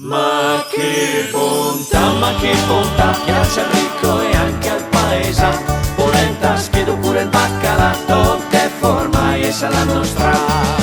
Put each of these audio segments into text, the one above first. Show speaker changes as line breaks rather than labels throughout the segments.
Ma che bontà, piace al ricco e anche al paesa. Polenta, schiedo pure il baccalà, che forma e sa la nostra.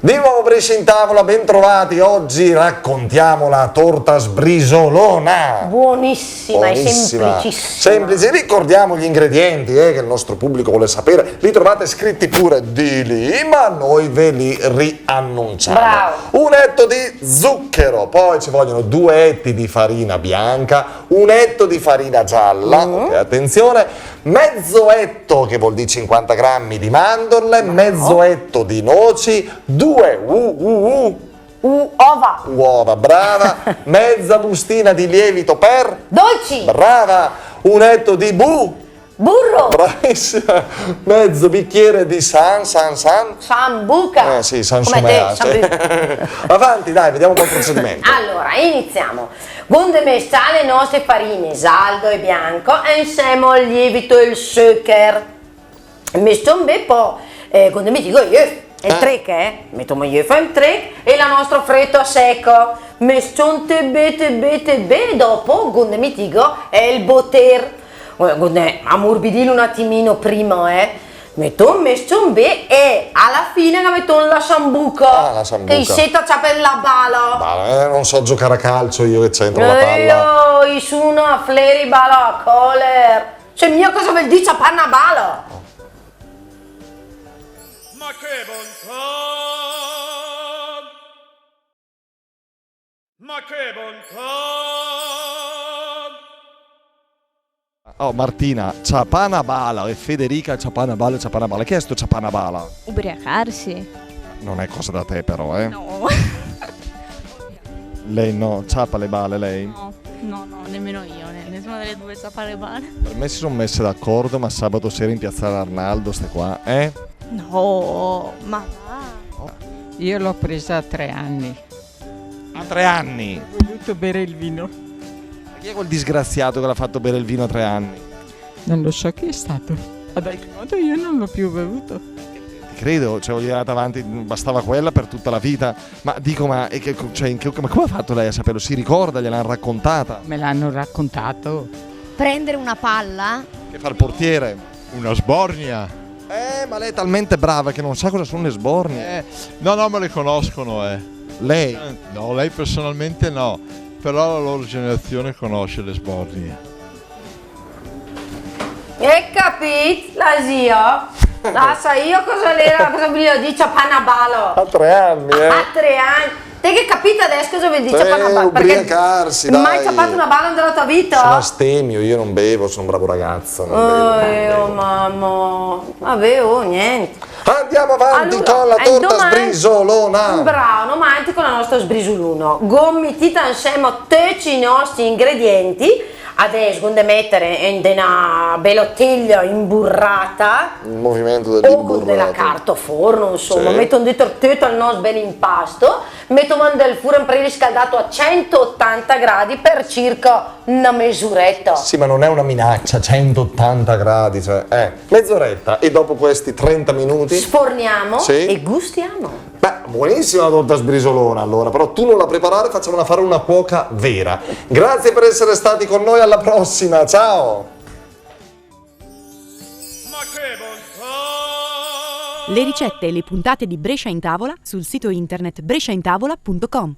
Di nuovo Brescia in tavola, ben trovati. Oggi raccontiamo la torta sbrisolona.
Buonissima e semplicissima.
Semplice, ricordiamo gli ingredienti che il nostro pubblico vuole sapere. Li trovate scritti pure di lì, ma noi ve li riannunciamo.
Bravo.
Un etto di zucchero, poi ci vogliono 2 etti di farina bianca, 1 etto di farina gialla, ok, attenzione, mezzo etto, che vuol dire 50 grammi di mandorle, mezzo etto di noci, 2 uova, brava, mezza bustina di lievito per
dolci,
brava, 1 etto di
burro,
bravissima, mezzo bicchiere di
sambuca.
Sì, San
Come
Sumea,
te,
Avanti, dai, vediamo un po' il procedimento.
Allora, iniziamo. Gunde mesciare le nostre farine, giallo e bianco, e insieme al lievito e il zucchero. Messo un bel po', gunde mi dico io. Il trick mettiamo io il trick e la nostra fritto a secco. Mescionte bene dopo, gunde mi dico, è il botter. Gunde ammorbidilo un attimino prima, metto un bene e alla fine la metto la sambuca.
La sambuca.
Che seta c'ha per la bala.
Ma non so giocare a calcio io che c'entro la palla.
Io sono a fleri bala, coller. Cioè mia cosa vuol dire c'ha una bala?
Ma che bontà! Ma che bontà!
Oh, Martina, Ciapana Bala e Federica Ciapana Bala. Che è sto Ciapana Bala?
Ubriacarsi?
Non è cosa da te però,
No.
Lei no, ciapa le bale lei?
No, nemmeno io, nessuna delle due sa fare bale.
Per me si sono messe d'accordo, ma sabato sera in piazzale Arnaldo ste qua,
No, ma va.
Io l'ho presa a 3 anni.
A 3 anni?
Ho voluto bere il vino.
Chi è quel disgraziato che l'ha fatto bere il vino a 3 anni?
Non lo so chi è stato. Ad ogni modo io non l'ho più bevuto.
Ti credo, cioè voglio andare avanti, bastava quella per tutta la vita. Ma dico, ma come ha fatto lei a saperlo? Si ricorda, gliel'hanno raccontata?
Me l'hanno raccontato.
Prendere una palla?
Che fa il portiere?
Una sbornia.
Ma lei è talmente brava che non sa cosa sono le sbornie.
No, me le conoscono,
Lei?
No, lei personalmente no. Però la loro generazione conosce le sbornie.
E capito, la zia? La sa io cosa voglio dire Ciapanabalo?
A 3 anni,
A 3 anni. Te che capito adesso cosa vuol dire Ciapanabalo?
Ubriacarsi, dai.
Mai ciapato una balla nella tua vita?
Sono astemio, io non bevo, sono un bravo ragazzo. Non bevo.
Mamma. Vabbè, niente.
Andiamo avanti
Allora,
con la torta sbrisolona.
Bravo, avanti con la nostra sbrisoluno. Gommitita insieme a tutti i nostri ingredienti. Adesso quando mettere in una bellottiglia imburrata
Il movimento
o
dell'imburrato.
con della carta forno, insomma,
Sì.
metto dentro tutto il nostro bel impasto, metto del forno preriscaldato a 180 gradi per circa una mesuretta.
Sì, ma non è una minaccia, 180 gradi, cioè, mezz'oretta. E dopo questi 30 minuti?
Sforniamo
Sì.
e gustiamo.
Beh, buonissima la torta sbrisolona allora, però tu non la preparare, facciamola fare una cuoca vera. Grazie per essere stati con noi, alla prossima, ciao!
Ma che bontà!
Le ricette e le puntate di Brescia in tavola sul sito internet bresciaintavola.com.